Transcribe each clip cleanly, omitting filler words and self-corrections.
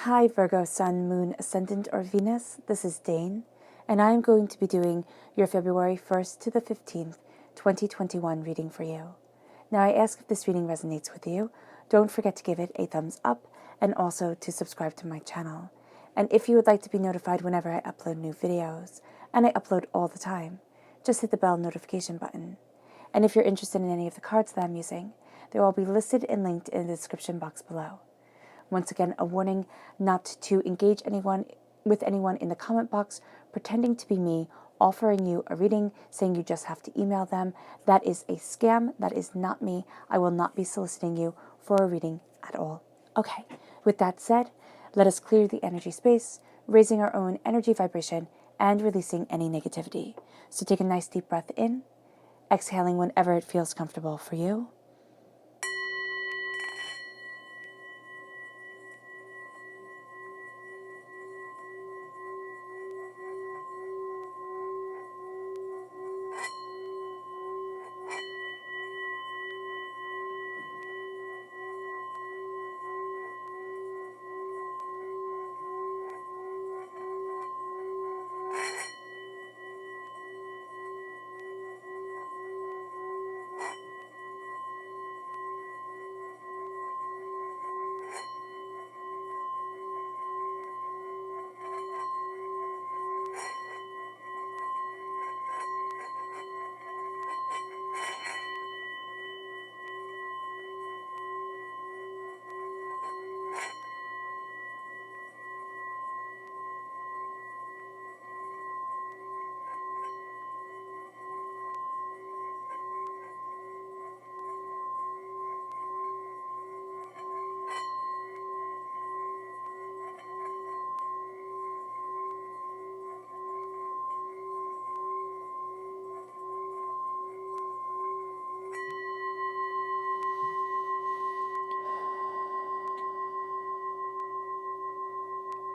Hi Virgo, Sun, Moon, Ascendant, or Venus. This is Dane, and I am going to be doing your February 1st to the 15th, 2021 reading for you. Now, I ask if this reading resonates with you. Don't forget to give it a thumbs up and also to subscribe to my channel. And if you would like to be notified whenever I upload new videos, and I upload all the time, just hit the bell notification button. And if you're interested in any of the cards that I'm using, they will all be listed and linked in the description box below. Once again, a warning not to engage with anyone in the comment box pretending to be me, offering you a reading, saying you just have to email them. That is a scam. That is not me. I will not be soliciting you for a reading at all. Okay, with that said, let us clear the energy space, raising our own energy vibration and releasing any negativity. So take a nice deep breath in, exhaling whenever it feels comfortable for you.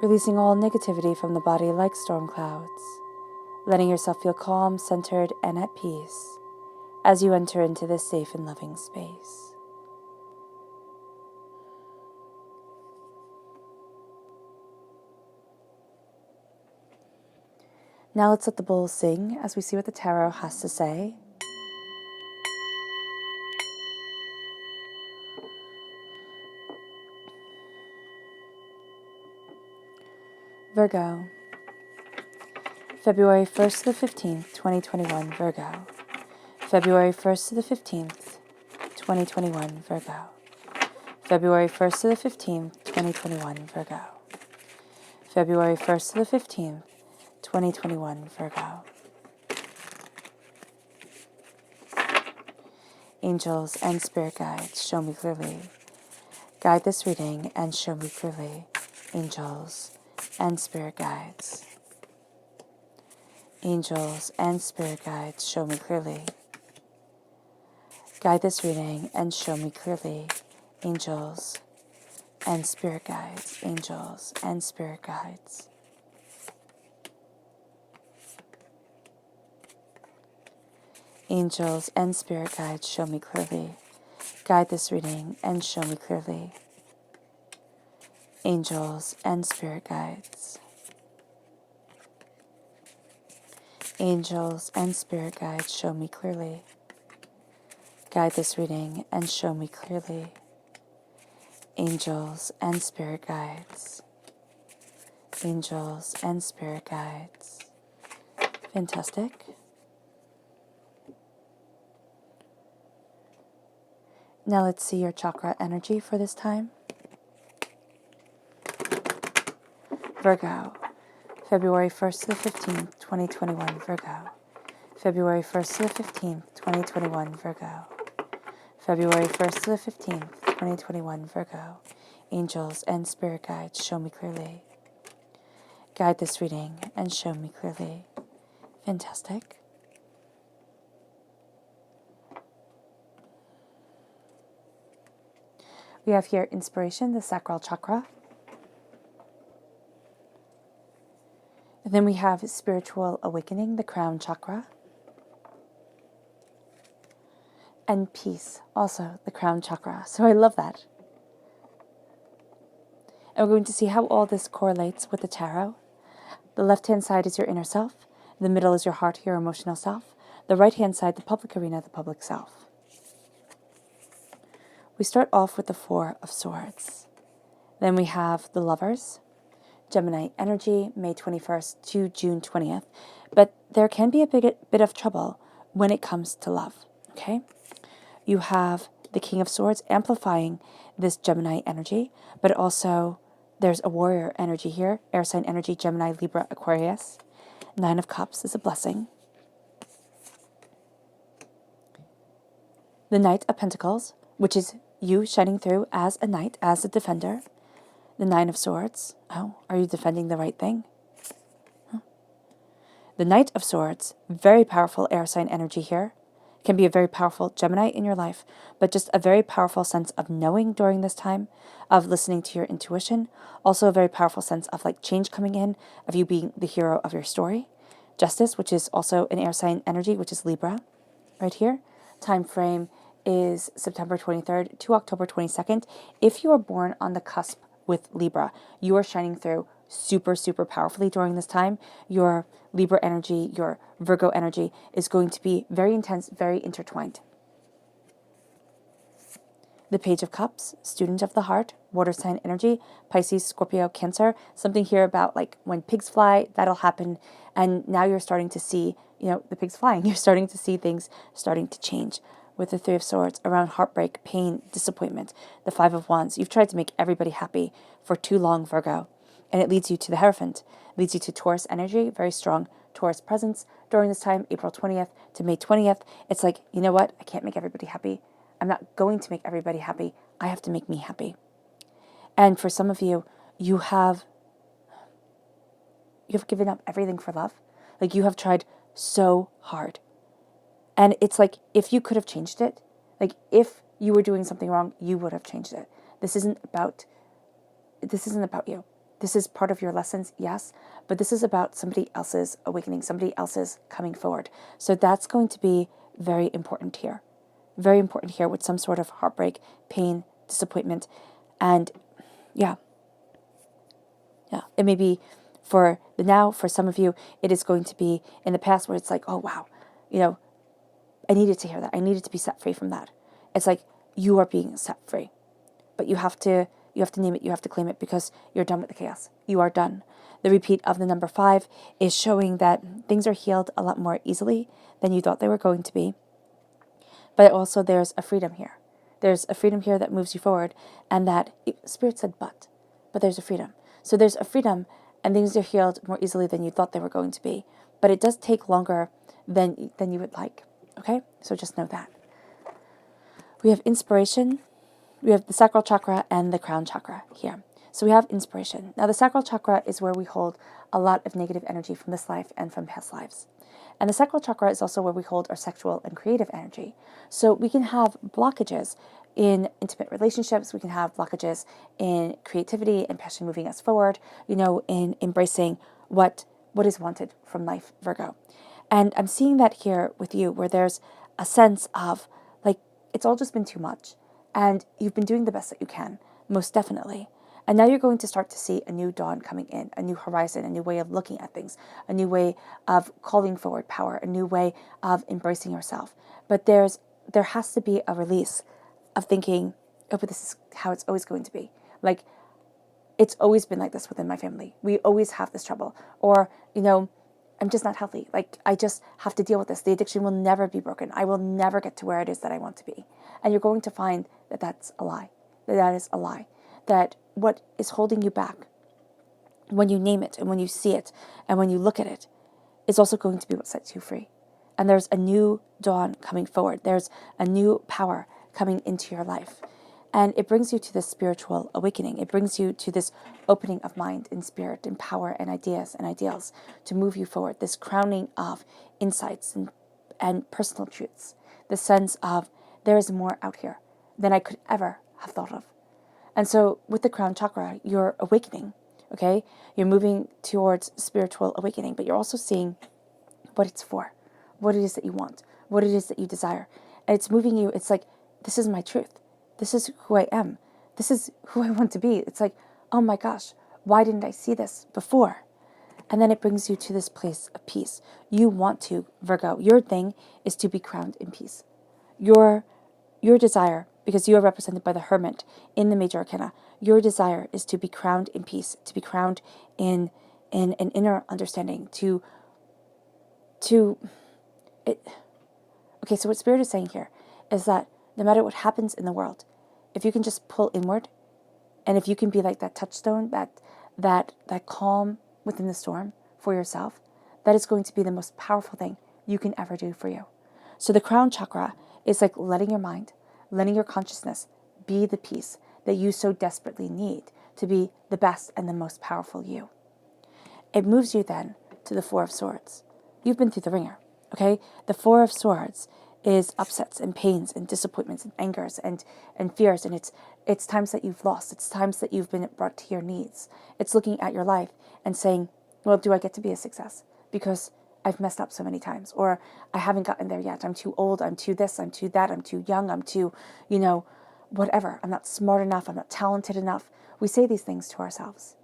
Releasing all negativity from the body like storm clouds, letting yourself feel calm, centered, and at peace as you enter into this safe and loving space. Now let's let the bowl sing as we see what the tarot has to say. Virgo, February 1st to the 15th, 2021, Virgo. February 1st to the 15th, 2021, Virgo. February 1st to the 15th, 2021, Virgo. February 1st to the 15th, 2021, Virgo. Angels and spirit guides, show me clearly. Guide this reading and show me clearly. Angels and spirit guides. Angels and spirit guides, show me clearly. Guide this reading and show me clearly. Angels and spirit guides. Angels and spirit guides. Angels and spirit guides, show me clearly. Guide this reading and show me clearly. Angels and spirit guides. Angels and spirit guides, show me clearly. Guide this reading and show me clearly. Angels and spirit guides. Angels and spirit guides. Fantastic. Now let's see your chakra energy for this time. Virgo, February 1st to the 15th, 2021, Virgo. February 1st to the 15th, 2021, Virgo. February 1st to the 15th, 2021, Virgo. Angels and spirit guides, show me clearly. Guide this reading and show me clearly. Fantastic. We have here inspiration, the Sacral Chakra. And then we have spiritual awakening, the Crown Chakra. And peace, also the Crown Chakra. So I love that. And we're going to see how all this correlates with the tarot. The left-hand side is your inner self. The middle is your heart, your emotional self. The right-hand side, the public arena, the public self. We start off with the Four of Swords. Then we have the Lovers, Gemini energy, May 21st to June 20th. But there can be a bit of trouble when it comes to love, okay? You have the King of Swords amplifying this Gemini energy, but also there's a warrior energy here, air sign energy, Gemini, Libra, Aquarius. Nine of Cups is a blessing. The Knight of Pentacles, which is you shining through as a knight, as a defender. The Nine of Swords. Oh, are you defending the right thing? The Knight of Swords, very powerful air sign energy here. Can be a very powerful Gemini in your life, but just a very powerful sense of knowing during this time, of listening to your intuition. Also a very powerful sense of like change coming in, of you being the hero of your story. Justice, which is also an air sign energy, which is Libra, right here. Time frame is September 23rd to October 22nd. If you are born on the cusp with Libra, you are shining through super, super powerfully during this time. Your Libra energy, your Virgo energy is going to be very intense, very intertwined. The Page of Cups, student of the heart, water sign energy, Pisces, Scorpio, Cancer. Something here about like when pigs fly, that'll happen. And now you're starting to see, the pigs flying. You're starting to see things starting to change. With the Three of Swords, around heartbreak, pain, disappointment. The Five of Wands. You've tried to make everybody happy for too long, Virgo. And it leads you to the Hierophant. It leads you to Taurus energy, very strong Taurus presence. During this time, April 20th to May 20th, it's like, you know what? I can't make everybody happy. I'm not going to make everybody happy. I have to make me happy. And for some of you, you have given up everything for love. Like you have tried so hard. And it's like, if you could have changed it, like if you were doing something wrong, you would have changed it. This isn't about you. This is part of your lessons, yes, but this is about somebody else's awakening, somebody else's coming forward. So that's going to be very important here. Very important here with some sort of heartbreak, pain, disappointment. And yeah. It may be for the now, for some of you, it is going to be in the past where it's like, oh wow, I needed to hear that. I needed to be set free from that. It's like you are being set free. But you have to name it, you have to claim it, because you're done with the chaos. You are done. The repeat of the number 5 is showing that things are healed a lot more easily than you thought they were going to be. But also there's a freedom here. There's a freedom here that moves you forward, and that Spirit said but there's a freedom. So there's a freedom, and things are healed more easily than you thought they were going to be. But it does take longer than you would like. Okay? So just know that. We have inspiration. We have the sacral chakra and the crown chakra here. So we have inspiration. Now the sacral chakra is where we hold a lot of negative energy from this life and from past lives. And the sacral chakra is also where we hold our sexual and creative energy. So we can have blockages in intimate relationships. We can have blockages in creativity and passion moving us forward, in embracing what is wanted from life, Virgo. And I'm seeing that here with you, where there's a sense of, like, it's all just been too much. And you've been doing the best that you can, most definitely. And now you're going to start to see a new dawn coming in, a new horizon, a new way of looking at things, a new way of calling forward power, a new way of embracing yourself. But there has to be a release of thinking, oh, but this is how it's always going to be. Like, it's always been like this within my family. We always have this trouble. Or, I'm just not healthy. Like, I just have to deal with this. The addiction will never be broken. I will never get to where it is that I want to be. And you're going to find that that's a lie. That is a lie. That what is holding you back, when you name it and when you see it and when you look at it, is also going to be what sets you free. And there's a new dawn coming forward. There's a new power coming into your life. And it brings you to this spiritual awakening. It brings you to this opening of mind and spirit and power and ideas and ideals to move you forward. This crowning of insights and personal truths. The sense of there is more out here than I could ever have thought of. And so with the crown chakra, you're awakening, okay? You're moving towards spiritual awakening, but you're also seeing what it's for, what it is that you want, what it is that you desire. And it's moving you. It's like, this is my truth. This is who I am. This is who I want to be. It's like, oh my gosh, why didn't I see this before? And then it brings you to this place of peace. You want to, Virgo, your thing is to be crowned in peace. Your desire, because you are represented by the Hermit in the Major Arcana, your desire is to be crowned in peace, to be crowned in an inner understanding, Okay, so what Spirit is saying here is that no matter what happens in the world, if you can just pull inward, and if you can be like that touchstone, that calm within the storm for yourself, that is going to be the most powerful thing you can ever do for you. So the crown chakra is like letting your mind, letting your consciousness be the peace that you so desperately need to be the best and the most powerful you. It moves you then to the Four of Swords. You've been through the ringer, okay? The Four of Swords is upsets and pains and disappointments and angers and fears, and it's times that you've lost. It's times that you've been brought to your knees. It's looking at your life and saying, well, do I get to be a success? Because I've messed up so many times, or I haven't gotten there yet. I'm too old, I'm too this, I'm too that, I'm too young, I'm too, whatever. I'm not smart enough, I'm not talented enough. We say these things to ourselves,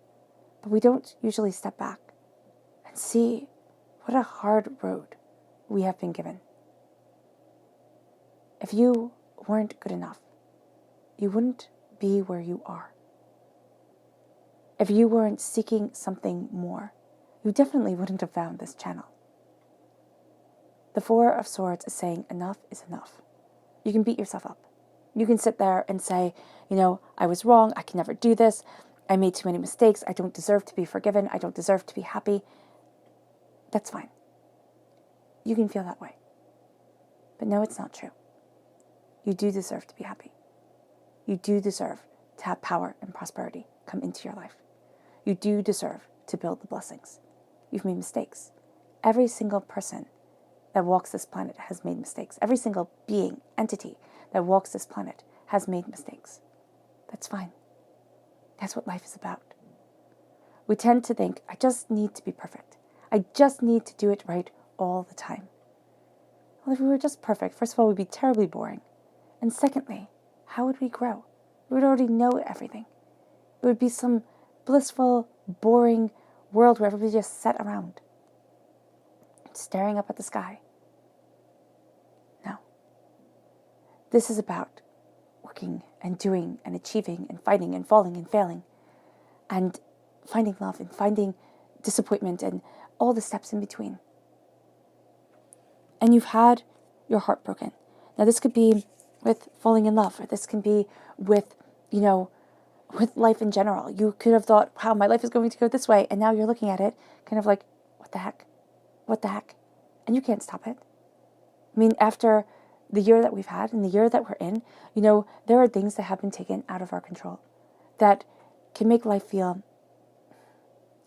but we don't usually step back and see what a hard road we have been given. If you weren't good enough, you wouldn't be where you are. If you weren't seeking something more, you definitely wouldn't have found this channel. The Four of Swords is saying enough is enough. You can beat yourself up. You can sit there and say, I was wrong, I can never do this, I made too many mistakes, I don't deserve to be forgiven, I don't deserve to be happy. That's fine. You can feel that way. But no, it's not true. You do deserve to be happy. You do deserve to have power and prosperity come into your life. You do deserve to build the blessings. You've made mistakes. Every single person that walks this planet has made mistakes. Every single being, entity that walks this planet has made mistakes. That's fine. That's what life is about. We tend to think, I just need to be perfect. I just need to do it right all the time. Well, if we were just perfect, first of all, we'd be terribly boring. And secondly, how would we grow? We would already know everything. It would be some blissful, boring world where everybody just sat around, staring up at the sky. No. This is about working and doing and achieving and fighting and falling and failing and finding love and finding disappointment and all the steps in between. And you've had your heart broken. Now this could be with falling in love, or this can be with, with life in general. You could have thought, wow, my life is going to go this way. And now you're looking at it kind of like, what the heck? What the heck? And you can't stop it. I mean, after the year that we've had and the year that we're in, there are things that have been taken out of our control that can make life feel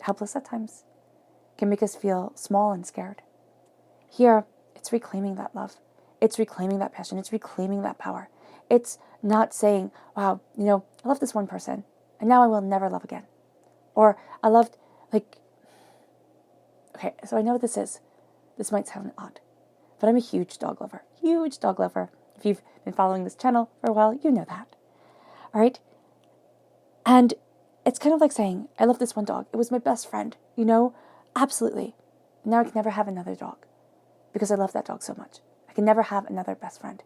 helpless at times, can make us feel small and scared. Here, it's reclaiming that love. It's reclaiming that passion. It's reclaiming that power. It's not saying, wow, I love this one person and now I will never love again. Or I loved, okay, so I know what this is. This might sound odd, but I'm a huge dog lover. Huge dog lover. If you've been following this channel for a while, you know that. All right? And it's kind of like saying, I love this one dog. It was my best friend, Absolutely. Now I can never have another dog because I love that dog so much. I can never have another best friend.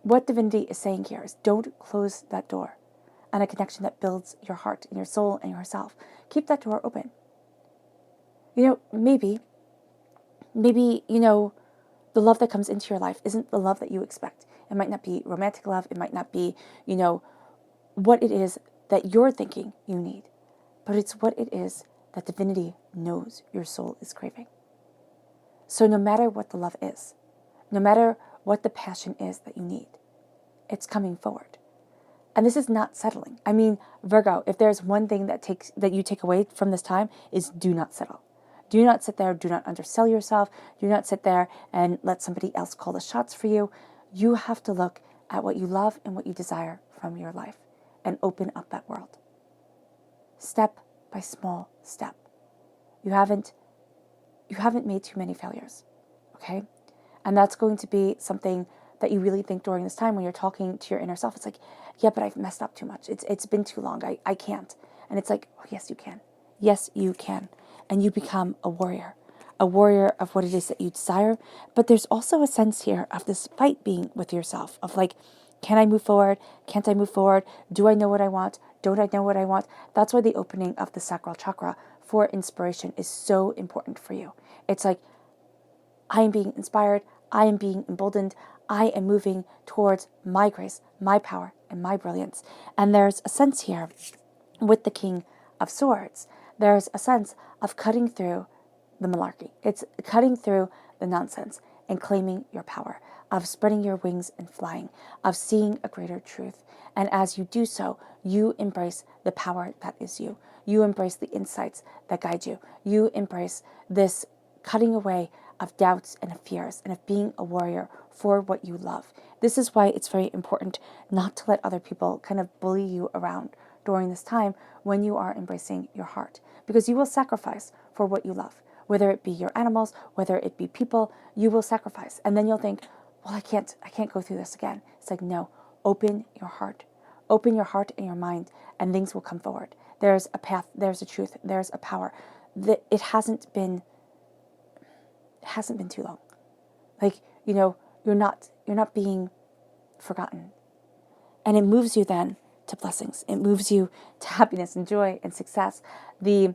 What divinity is saying here is don't close that door on a connection that builds your heart and your soul and yourself. Keep that door open. Maybe, the love that comes into your life isn't the love that you expect. It might not be romantic love. It might not be, what it is that you're thinking you need. But it's what it is that divinity knows your soul is craving. So no matter what the love is, no matter what the passion is that you need, it's coming forward. And this is not settling. I mean, Virgo, if there's one thing that you take away from this time is do not settle. Do not sit there, do not undersell yourself, do not sit there and let somebody else call the shots for you. You have to look at what you love and what you desire from your life and open up that world. Step by small step. You haven't made too many failures, okay? And that's going to be something that you really think during this time when you're talking to your inner self. It's like, yeah, but I've messed up too much. It's been too long. I can't. And it's like, oh, yes, you can. Yes, you can. And you become a warrior of what it is that you desire. But there's also a sense here of this fight being with yourself of like, can I move forward? Can't I move forward? Do I know what I want? Don't I know what I want? That's why the opening of the sacral chakra for inspiration is so important for you. It's like, I am being inspired. I am being emboldened. I am moving towards my grace, my power, and my brilliance. And there's a sense here with the King of Swords. There's a sense of cutting through the malarkey. It's cutting through the nonsense and claiming your power, of spreading your wings and flying, of seeing a greater truth. And as you do so, you embrace the power that is you. You embrace the insights that guide you. You embrace this cutting away of doubts and of fears and of being a warrior for what you love. This is why it's very important not to let other people kind of bully you around during this time when you are embracing your heart, because you will sacrifice for what you love. Whether it be your animals, whether it be people, you will sacrifice. And then you'll think, well, I can't go through this again. It's like, no, open your heart. Open your heart and your mind, and things will come forward. There's a path, there's a truth, there's a power. It hasn't been too long. Like, you're not being forgotten. And it moves you then to blessings. It moves you to happiness and joy and success. The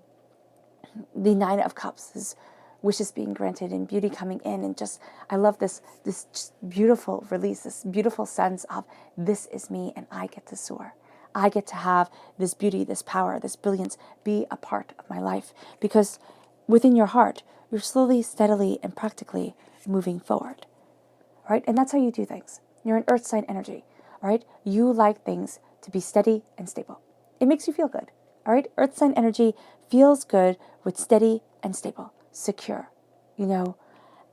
Nine of Cups is wishes being granted and beauty coming in, and just, I love this just beautiful release, this beautiful sense of, this is me and I get to soar. I get to have this beauty, this power, this brilliance be a part of my life, because within your heart, you're slowly, steadily, and practically moving forward, right? And that's how you do things. You're an earth sign energy, right? You like things to be steady and stable. It makes you feel good, all right? Earth sign energy feels good with steady and stable, secure,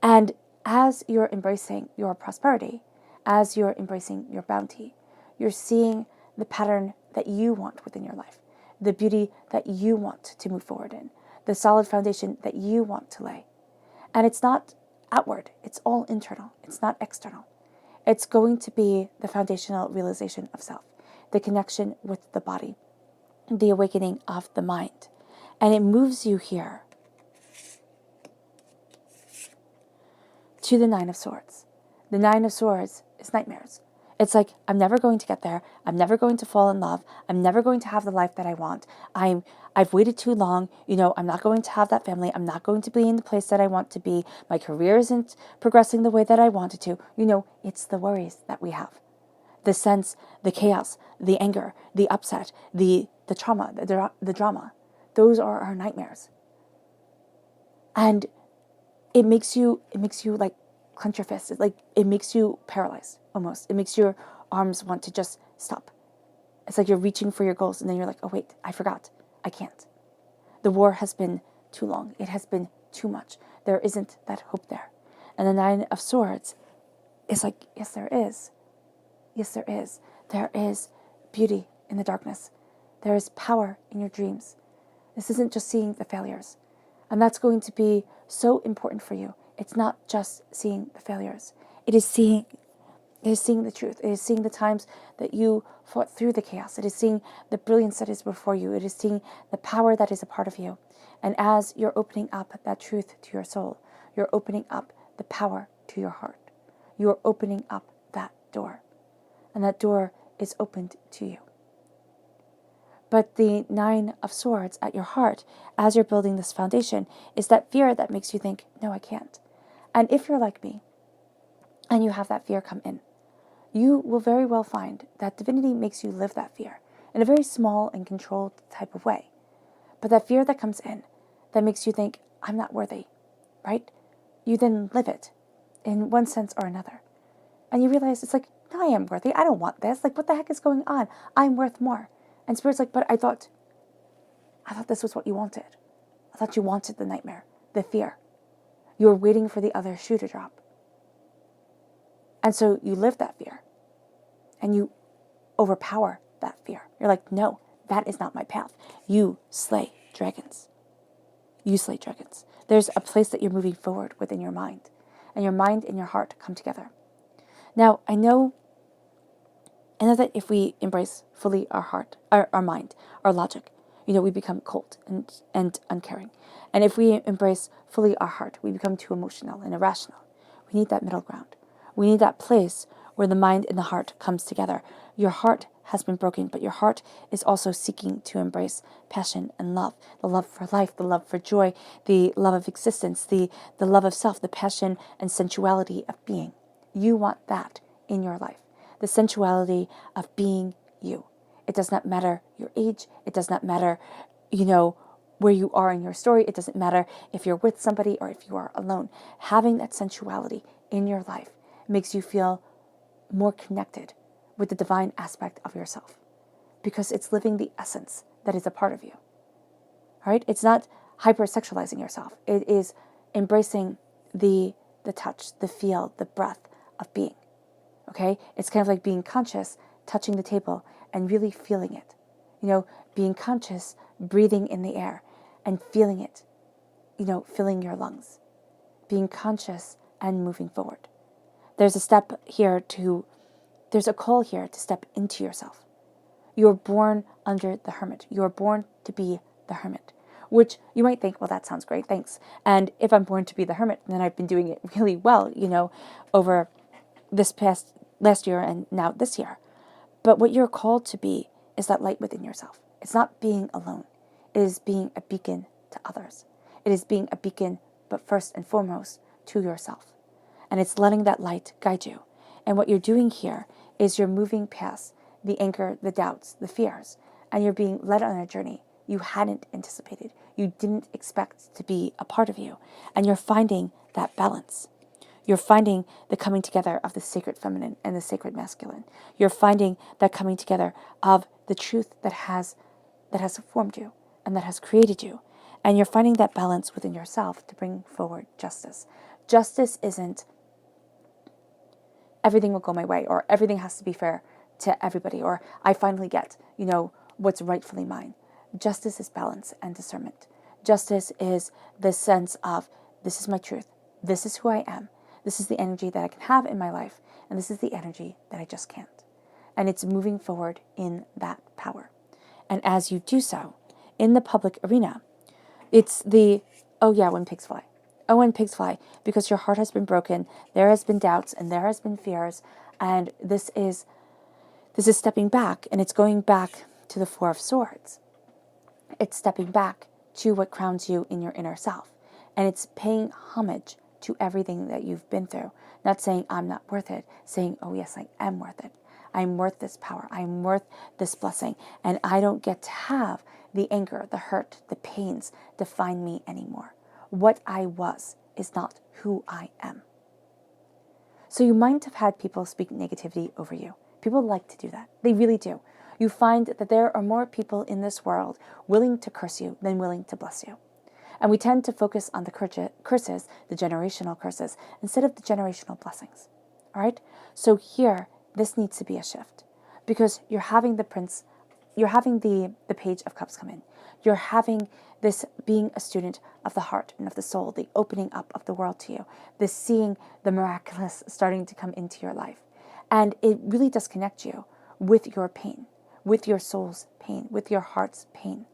And as you're embracing your prosperity, as you're embracing your bounty, you're seeing the pattern that you want within your life, the beauty that you want to move forward in, the solid foundation that you want to lay. And it's not outward, it's all internal, it's not external. It's going to be the foundational realization of self, the connection with the body, the awakening of the mind. And it moves you here to the Nine of Swords. The Nine of Swords is nightmares. It's like, I'm never going to get there. I'm never going to fall in love. I'm never going to have the life that I want. I've waited too long. I'm not going to have that family. I'm not going to be in the place that I want to be. My career isn't progressing the way that I wanted to. It's the worries that we have. The sense, the chaos, the anger, the upset, the trauma, the drama. Those are our nightmares. And it makes you like clench your fists. Like, it makes you paralyzed almost. It makes your arms want to just stop. It's like you're reaching for your goals, and then you're like, oh wait, I forgot. I can't. The war has been too long. It has been too much. There isn't that hope there. And the Nine of Swords is like, yes, there is. Yes, there is. There is beauty in the darkness. There is power in your dreams. This isn't just seeing the failures. And that's going to be so important for you. It's not just seeing the failures. It is seeing the truth. It is seeing the times that you fought through the chaos. It is seeing the brilliance that is before you. It is seeing the power that is a part of you. And as you're opening up that truth to your soul, you're opening up the power to your heart. You are opening up that door. And that door is opened to you. But the Nine of Swords at your heart, as you're building this foundation, is that fear that makes you think, no, I can't. And if you're like me, and you have that fear come in, you will very well find that divinity makes you live that fear in a very small and controlled type of way. But that fear that comes in, that makes you think, I'm not worthy, right? You then live it in one sense or another. And you realize it's like, no, I am worthy. I don't want this. Like, what the heck is going on? I'm worth more. And Spirit's like, but I thought this was what you wanted. I thought you wanted the nightmare, the fear. You were waiting for the other shoe to drop. And so you live that fear. And you overpower that fear. You're like, no, that is not my path. You slay dragons. You slay dragons. There's a place that you're moving forward within your mind. And your mind and your heart come together. Now, I know that if we embrace fully our heart, our mind, our logic, we become cold and uncaring. And if we embrace fully our heart, we become too emotional and irrational. We need that middle ground. We need that place where the mind and the heart comes together. Your heart has been broken, but your heart is also seeking to embrace passion and love, the love for life, the love for joy, the love of existence, the love of self, the passion and sensuality of being. You want that in your life, the sensuality of being you. It does not matter your age. It does not matter, where you are in your story. It doesn't matter if you're with somebody or if you are alone. Having that sensuality in your life makes you feel more connected with the divine aspect of yourself, because it's living the essence that is a part of you. All right? It's not hypersexualizing yourself. It is embracing the touch, the feel, the breath of being. Okay? It's kind of like being conscious, touching the table and really feeling it. Being conscious, breathing in the air and feeling it, filling your lungs. Being conscious and moving forward. There's a call here to step into yourself. You're born under the hermit. You're born to be the hermit, which you might think, well, that sounds great, thanks. And if I'm born to be the hermit, then I've been doing it really well, over this past last year and now this year. But what you're called to be is that light within yourself. It's not being alone. It is being a beacon to others. It is being a beacon, but first and foremost, to yourself. And it's letting that light guide you. And what you're doing here is you're moving past the anger, the doubts, the fears, and you're being led on a journey you hadn't anticipated, you didn't expect to be a part of you. And you're finding that balance. You're finding the coming together of the sacred feminine and the sacred masculine. You're finding that coming together of the truth that has formed you and that has created you. And you're finding that balance within yourself to bring forward justice. Justice isn't everything will go my way, or everything has to be fair to everybody, or I finally get, what's rightfully mine. Justice is balance and discernment. Justice is the sense of, this is my truth. This is who I am. This is the energy that I can have in my life, and this is the energy that I just can't. And it's moving forward in that power. And as you do so, in the public arena, it's the, oh yeah, when pigs fly. Oh, when pigs fly, because your heart has been broken, there has been doubts, and there has been fears, and this is stepping back, and it's going back to the Four of Swords. It's stepping back to what crowns you in your inner self, and it's paying homage to everything that you've been through. Not saying I'm not worth it, saying, oh yes, I am worth it. I'm worth this power. I'm worth this blessing, and I don't get to have the anger, the hurt, the pains define me anymore. What I was is not who I am. So you might have had people speak negativity over you. People like to do that. They really do. You find that there are more people in this world willing to curse you than willing to bless you. And we tend to focus on the curses, the generational curses, instead of the generational blessings. All right? So here, this needs to be a shift, because you're having the Page of Cups come in. You're having this being a student of the heart and of the soul, the opening up of the world to you, this seeing the miraculous starting to come into your life. And it really does connect you with your pain, with your soul's pain, with your heart's pain.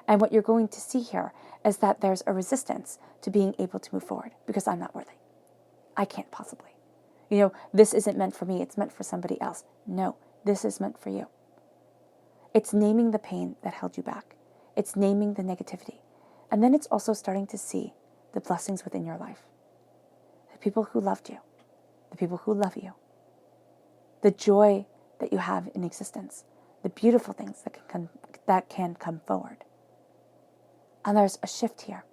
And what you're going to see here is that there's a resistance to being able to move forward, because I'm not worthy. I can't possibly. This isn't meant for me. It's meant for somebody else. No, this is meant for you. It's naming the pain that held you back. It's naming the negativity. And then it's also starting to see the blessings within your life. The people who loved you. The people who love you. The joy that you have in existence. The beautiful things that can come forward. And there's a shift here.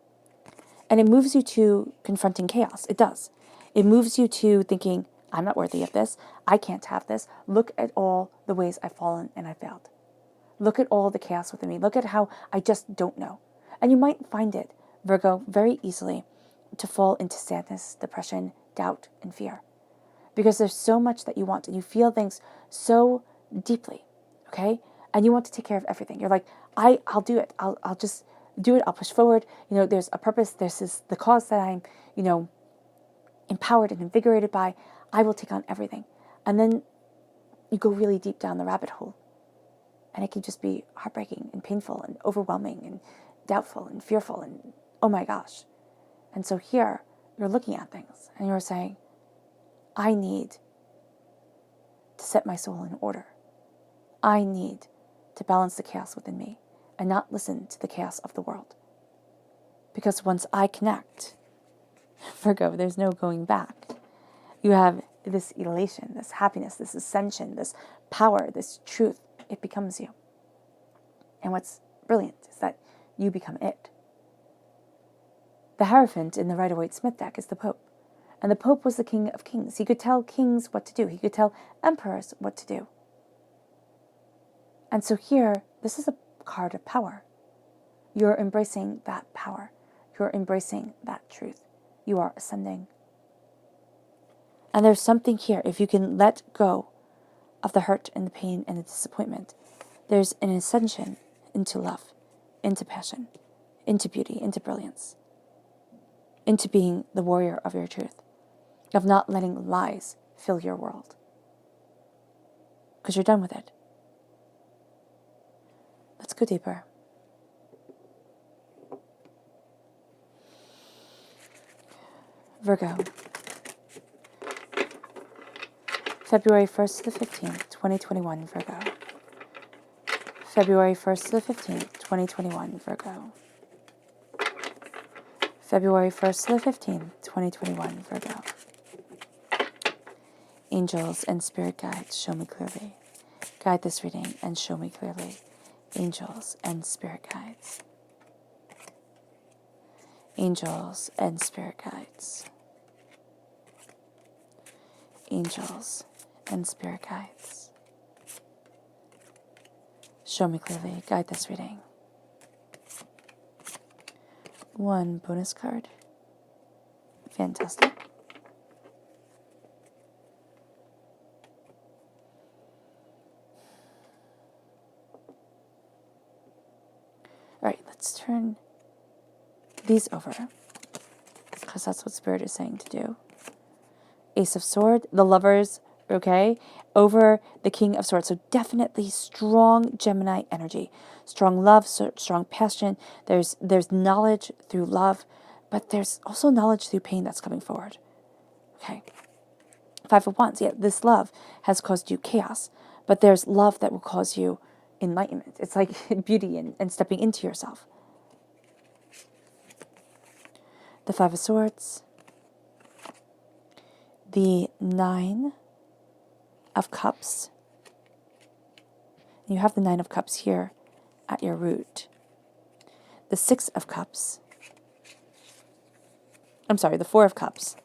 And it moves you to confronting chaos. It does. It moves you to thinking, I'm not worthy of this. I can't have this. Look at all the ways I've fallen and I failed. Look at all the chaos within me. Look at how I just don't know. And you might find it, Virgo, very easily to fall into sadness, depression, doubt, and fear. Because there's so much that you want, and you feel things so deeply, okay? And you want to take care of everything. You're like, I'll do it. I'll just do it. I'll push forward. There's a purpose. This the cause that I'm, empowered and invigorated by. I will take on everything. And then you go really deep down the rabbit hole. And it can just be heartbreaking and painful and overwhelming and doubtful and fearful and oh my gosh. And so here, you're looking at things and you're saying, I need to set my soul in order. I need to balance the chaos within me and not listen to the chaos of the world. Because once I connect, Virgo, there's no going back. You have this elation, this happiness, this ascension, this power, this truth. It becomes you. And what's brilliant is that you become it. The Hierophant in the Rider-Waite-Smith deck is the Pope. And the Pope was the King of Kings. He could tell kings what to do. He could tell emperors what to do. And so here, this is a card of power. You're embracing that power. You're embracing that truth. You are ascending. And there's something here, if you can let go of the hurt and the pain and the disappointment, there's an ascension into love, into passion, into beauty, into brilliance, into being the warrior of your truth, of not letting lies fill your world. Because you're done with it. Let's go deeper. Virgo. February 1st to the 15th, 2021, Virgo. February 1st to the 15th, 2021, Virgo. February 1st to the 15th, 2021, Virgo. Angels and spirit guides, show me clearly. Guide this reading and show me clearly. Angels and spirit guides. Angels and spirit guides. Angels and spirit guides. Show me clearly. Guide this reading. One bonus card. Fantastic. All right, let's turn these over, because that's what Spirit is saying to do. Ace of Swords, the Lovers, okay, over the King of Swords. So definitely strong Gemini energy, strong love, strong passion. There's knowledge through love, but there's also knowledge through pain that's coming forward. Okay. Five of Wands, yeah, this love has caused you chaos, but there's love that will cause you enlightenment. It's like beauty and stepping into yourself. The Five of Swords, the Nine of Cups. You have the Nine of Cups here at your root. The Six of Cups. I'm sorry, the Four of Cups.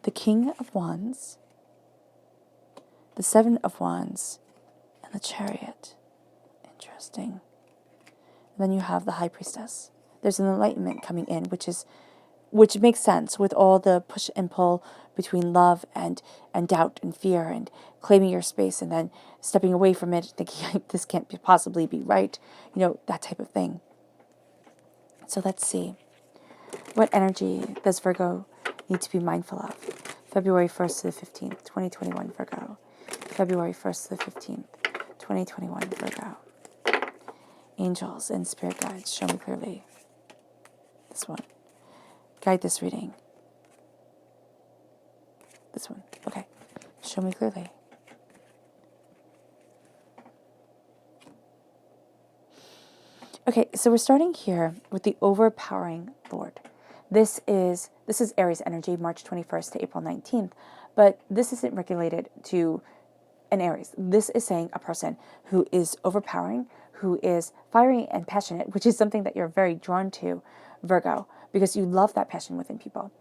The King of Wands. The Seven of Wands. And the Chariot. Interesting. And then you have the High Priestess. There's an enlightenment coming in, which makes sense with all the push and pull between love and doubt and fear and claiming your space and then stepping away from it, thinking this can't possibly be right, that type of thing. So let's see. What energy does Virgo need to be mindful of? February 1st to the 15th, 2021, Virgo. February 1st to the 15th, 2021, Virgo. Angels and spirit guides, show me clearly. This one. Guide this reading. This one. Okay. Show me clearly. Okay, so we're starting here with the overpowering Lord. This is Aries energy, March 21st to April 19th, but this isn't regulated to an Aries. This is saying a person who is overpowering, who is fiery and passionate, which is something that you're very drawn to, Virgo, because you love that passion within people.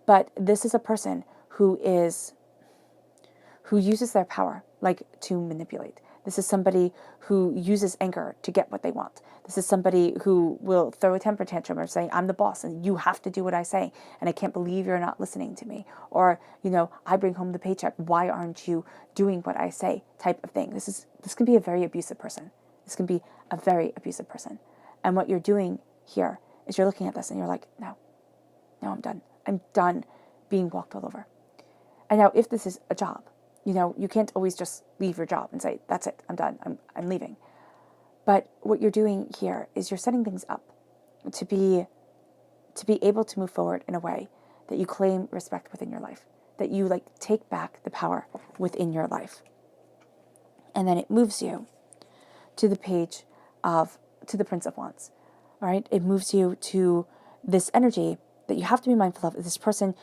But this is a person who uses their power to manipulate. This is somebody who uses anger to get what they want. This is somebody who will throw a temper tantrum or say, I'm the boss and you have to do what I say and I can't believe you're not listening to me. Or, I bring home the paycheck. Why aren't you doing what I say? Type of thing. This can be a very abusive person. This can be a very abusive person. And what you're doing here is you're looking at this and you're like, no, I'm done. I'm done being walked all over. And now if this is a job, you can't always just leave your job and say, that's it, I'm done, I'm leaving. But what you're doing here is you're setting things up to be able to move forward in a way that you claim respect within your life, that you take back the power within your life. And then it moves you to the Prince of Wands. All right, it moves you to this energy that you have to be mindful of. This person,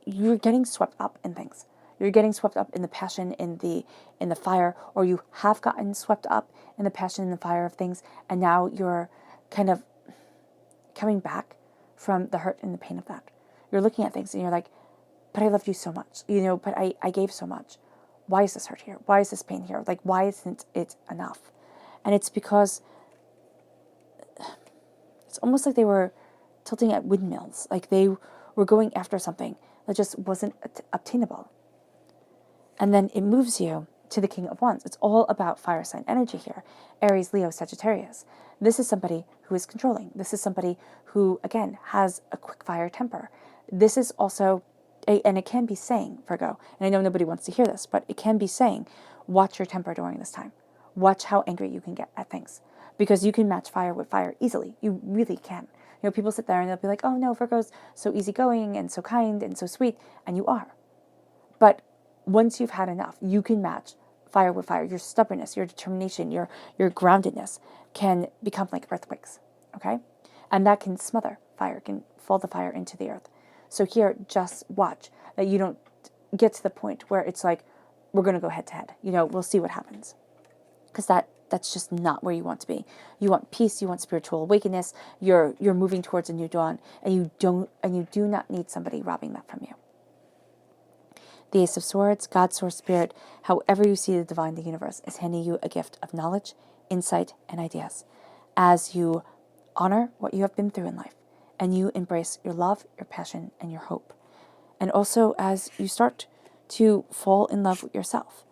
you're getting swept up in things. You're getting swept up in the passion, in the fire, or you have gotten swept up in the passion and the fire of things, and now you're kind of coming back from the hurt and the pain of that. You're looking at things and you're like, but I loved you so much, but I gave so much. Why is this hurt here? Why is this pain here? Why isn't it enough? And it's because it's almost like they were tilting at windmills, like they were going after something that just wasn't obtainable. And then it moves you to the King of Wands. It's all about fire sign energy here. Aries, Leo, Sagittarius. This is somebody who is controlling. This is somebody who, again, has a quick fire temper. This is also, and it can be saying, Virgo, and I know nobody wants to hear this, but it can be saying, watch your temper during this time. Watch how angry you can get at things. Because you can match fire with fire easily. You really can. People sit there and they'll be like, oh no, Virgo's so easygoing and so kind and so sweet. And you are. But once you've had enough, you can match fire with fire. Your stubbornness, your determination, your groundedness can become like earthquakes. Okay? And that can smother fire, can fall the fire into the earth. So here, just watch that you don't get to the point where it's like, we're going to go head to head. We'll see what happens. Because that's just not where you want to be. You want peace, you want spiritual awakeness, you're moving towards a new dawn, and you do not need somebody robbing that from you. The Ace of Swords, God, Source, Spirit, however you see the divine, the universe, is handing you a gift of knowledge, insight, and ideas as you honor what you have been through in life, and you embrace your love, your passion, and your hope. And also as you start to fall in love with yourself,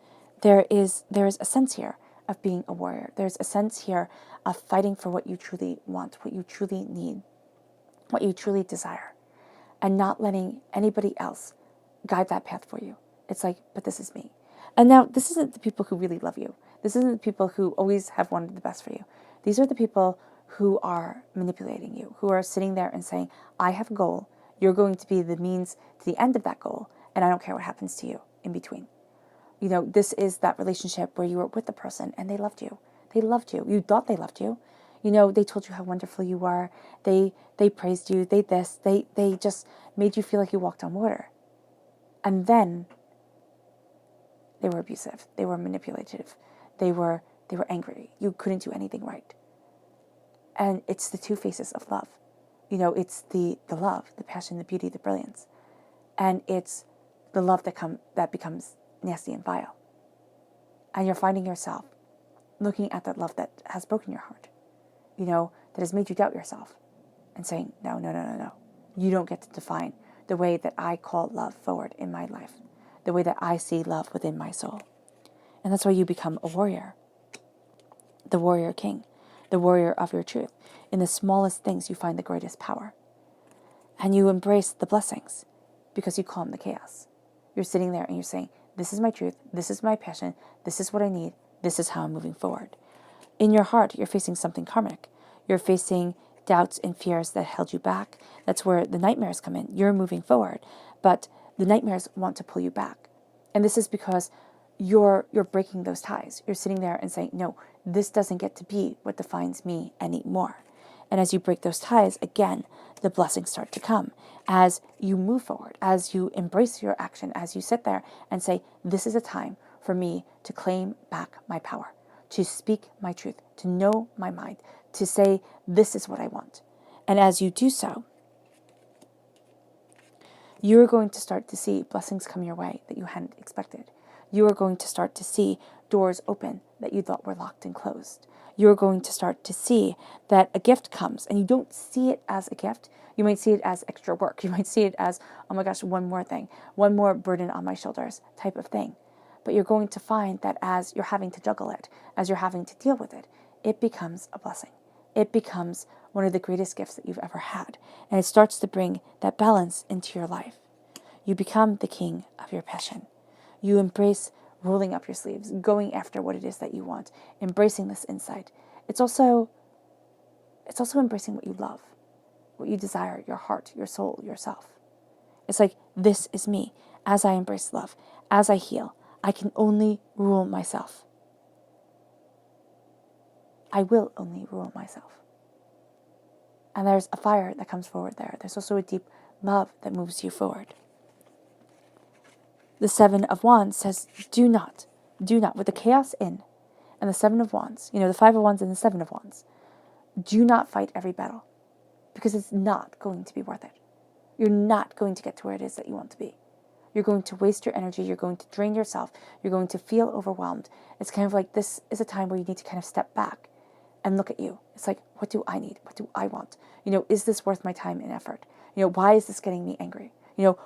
there is a sense here of being a warrior. There's a sense here of fighting for what you truly want, what you truly need, what you truly desire, and not letting anybody else guide that path for you. It's like, but this is me. And now, this isn't the people who really love you. This isn't the people who always have wanted the best for you. These are the people who are manipulating you, who are sitting there and saying, I have a goal. You're going to be the means to the end of that goal, and I don't care what happens to you in between. This is that relationship where you were with the person and they loved you. They loved you. You thought they loved you. They told you how wonderful you were. They praised you. They just made you feel like you walked on water. And then they were abusive. They were manipulative. They were angry. You couldn't do anything right. And it's the two faces of love. It's the love, the passion, the beauty, the brilliance. And it's the love that becomes nasty and vile. And you're finding yourself looking at that love that has broken your heart, that has made you doubt yourself and saying, no. You don't get to define the way that I call love forward in my life, the way that I see love within my soul. And that's why you become a warrior, the warrior king, the warrior of your truth. In the smallest things, you find the greatest power. And you embrace the blessings because you calm the chaos. You're sitting there and you're saying, this is my truth, this is my passion, this is what I need, this is how I'm moving forward. In your heart, you're facing something karmic. You're facing doubts and fears that held you back. That's where the nightmares come in. You're moving forward, but the nightmares want to pull you back. And this is because you're breaking those ties. You're sitting there and saying, no, this doesn't get to be what defines me anymore. And as you break those ties, again, the blessings start to come. As you move forward, as you embrace your action, as you sit there and say, this is a time for me to claim back my power, to speak my truth, to know my mind, to say, this is what I want. And as you do so, you are going to start to see blessings come your way that you hadn't expected. You are going to start to see doors open that you thought were locked and closed. You're going to start to see that a gift comes, and you don't see it as a gift. You might see it as extra work. You might see it as, oh my gosh, one more thing, one more burden on my shoulders type of thing. But you're going to find that as you're having to juggle it, as you're having to deal with it, it becomes a blessing. It becomes one of the greatest gifts that you've ever had. And it starts to bring that balance into your life. You become the king of your passion. You embrace rolling up your sleeves, going after what it is that you want, embracing this insight. It's also embracing what you love, what you desire, your heart, your soul, yourself. It's like, this is me. As I embrace love, as I heal, I can only rule myself. I will only rule myself. And there's a fire that comes forward there. There's also a deep love that moves you forward. The Seven of Wands says, do not, with the chaos in, and the Seven of Wands, the Five of Wands and the Seven of Wands, do not fight every battle, because it's not going to be worth it. You're not going to get to where it is that you want to be. You're going to waste your energy. You're going to drain yourself. You're going to feel overwhelmed. It's kind of like, this is a time where you need to kind of step back and look at you. It's like, what do I need? What do I want? Is this worth my time and effort? Why is this getting me angry?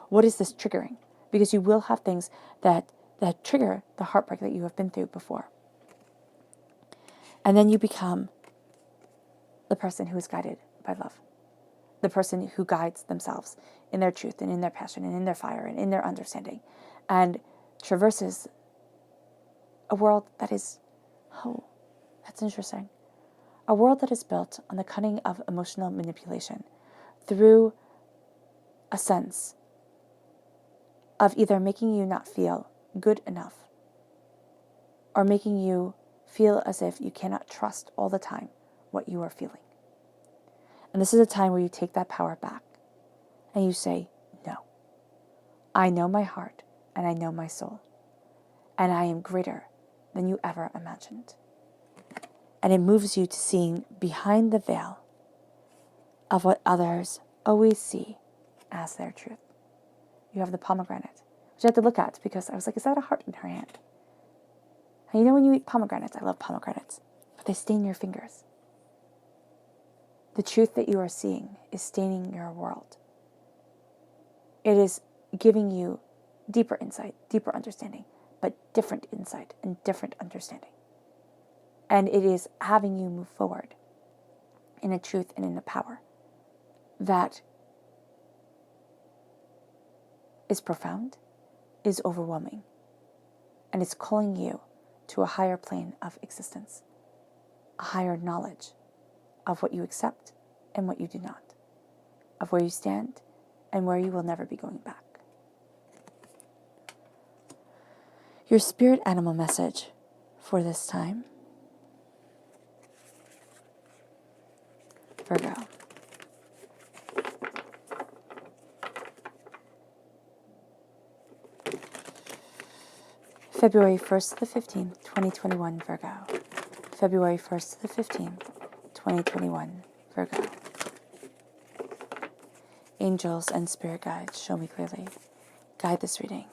What is this triggering? Because you will have things that trigger the heartbreak that you have been through before. And then you become the person who is guided by love. The person who guides themselves in their truth and in their passion and in their fire and in their understanding, and traverses a world that is, that's interesting. A world that is built on the cunning of emotional manipulation through a sense of either making you not feel good enough or making you feel as if you cannot trust all the time what you are feeling. And this is a time where you take that power back and you say, no, I know my heart and I know my soul, and I am greater than you ever imagined. And it moves you to seeing behind the veil of what others always see as their truth. You have the pomegranate, which I had to look at because I was like, is that a heart in her hand? And when you eat pomegranates, I love pomegranates, but they stain your fingers. The truth that you are seeing is staining your world. It is giving you deeper insight, deeper understanding, but different insight and different understanding. And it is having you move forward in a truth and in a power that is profound, is overwhelming, and it's calling you to a higher plane of existence, a higher knowledge of what you accept and what you do not, of where you stand and where you will never be going back. Your spirit animal message for this time, Virgo. February 1st to the 15th, 2021, Virgo. February 1st to the 15th, 2021, Virgo. Angels and spirit guides, show me clearly. Guide this reading.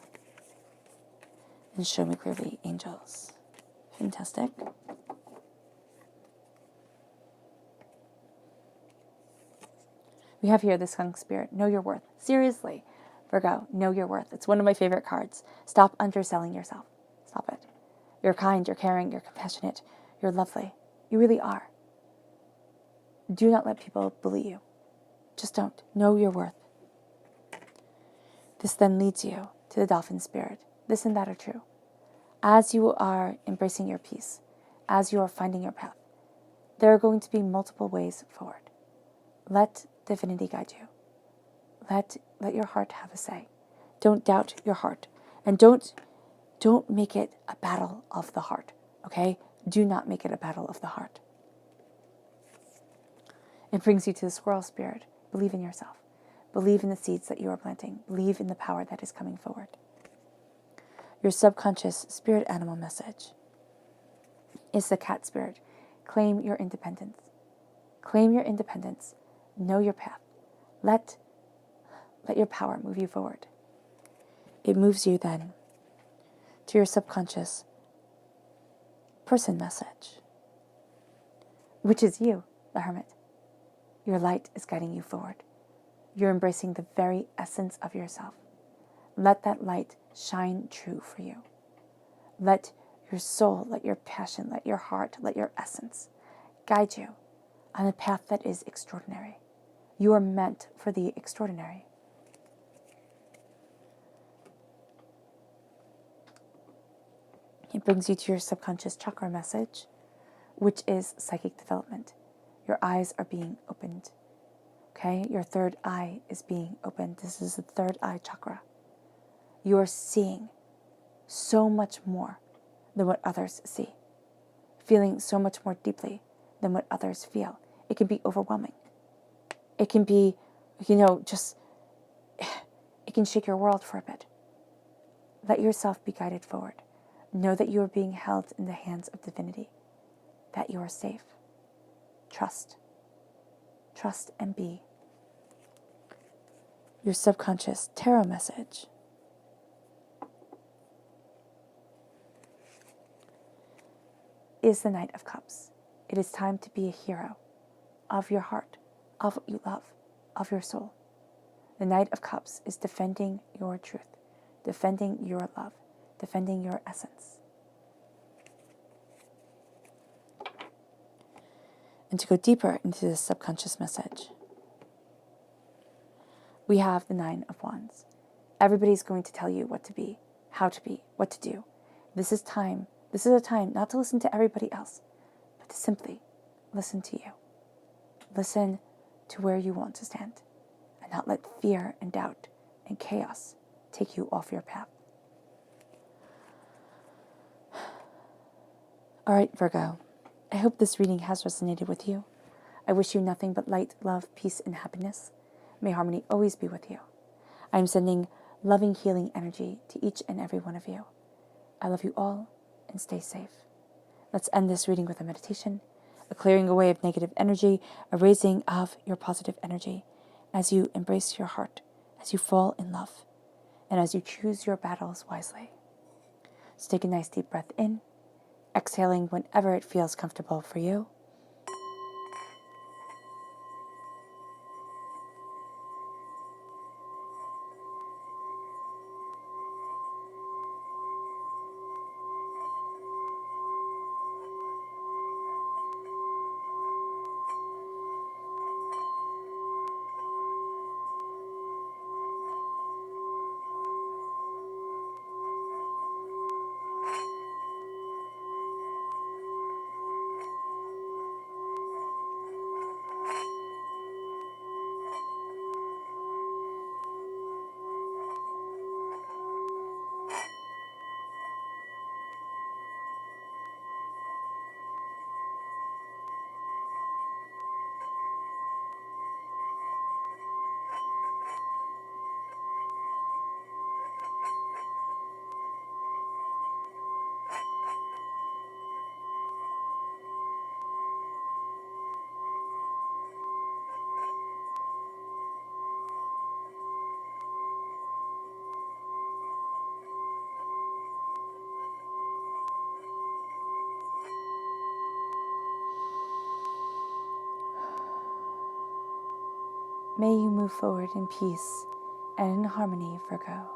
And show me clearly, angels. Fantastic. We have here the skunk spirit. Know your worth. Seriously, Virgo, know your worth. It's one of my favorite cards. Stop underselling yourself. Stop it. You're kind, you're caring, you're compassionate, you're lovely. You really are. Do not let people bully you. Just don't. Know your worth. This then leads you to the dolphin spirit. This and that are true. As you are embracing your peace, as you are finding your path, there are going to be multiple ways forward. Let divinity guide you. Let your heart have a say. Don't doubt your heart. And don't make it a battle of the heart, okay? Do not make it a battle of the heart. It brings you to the squirrel spirit. Believe in yourself. Believe in the seeds that you are planting. Believe in the power that is coming forward. Your subconscious spirit animal message is the cat spirit. Claim your independence. Claim your independence. Know your path. Let your power move you forward. It moves you then to your subconscious person message, which is you, the hermit. Your light is guiding you forward. You're embracing the very essence of yourself. Let that light shine true for you. Let your soul, let your passion, let your heart, let your essence guide you on a path that is extraordinary. You are meant for the extraordinary. brings you to your subconscious chakra message, which is psychic development. Your eyes are being opened. Okay? Your third eye is being opened. This is the third eye chakra. You are seeing so much more than what others see, feeling so much more deeply than what others feel. It can be overwhelming. It can be, just, it can shake your world for a bit. Let yourself be guided forward. Know that you are being held in the hands of divinity, that you are safe. Trust. Trust and be. Your subconscious tarot message is the Knight of Cups. It is time to be a hero of your heart, of what you love, of your soul. The Knight of Cups is defending your truth, defending your love, defending your essence. And to go deeper into this subconscious message, we have the Nine of Wands. Everybody's going to tell you what to be, how to be, what to do. This is a time not to listen to everybody else, but to simply listen to you. Listen to where you want to stand, and not let fear and doubt and chaos take you off your path. All right, Virgo, I hope this reading has resonated with you. I wish you nothing but light, love, peace, and happiness. May harmony always be with you. I am sending loving, healing energy to each and every one of you. I love you all, and stay safe. Let's end this reading with a meditation, a clearing away of negative energy, a raising of your positive energy as you embrace your heart, as you fall in love, and as you choose your battles wisely. So take a nice deep breath in, exhaling whenever it feels comfortable for you. May you move forward in peace and in harmony, Virgo.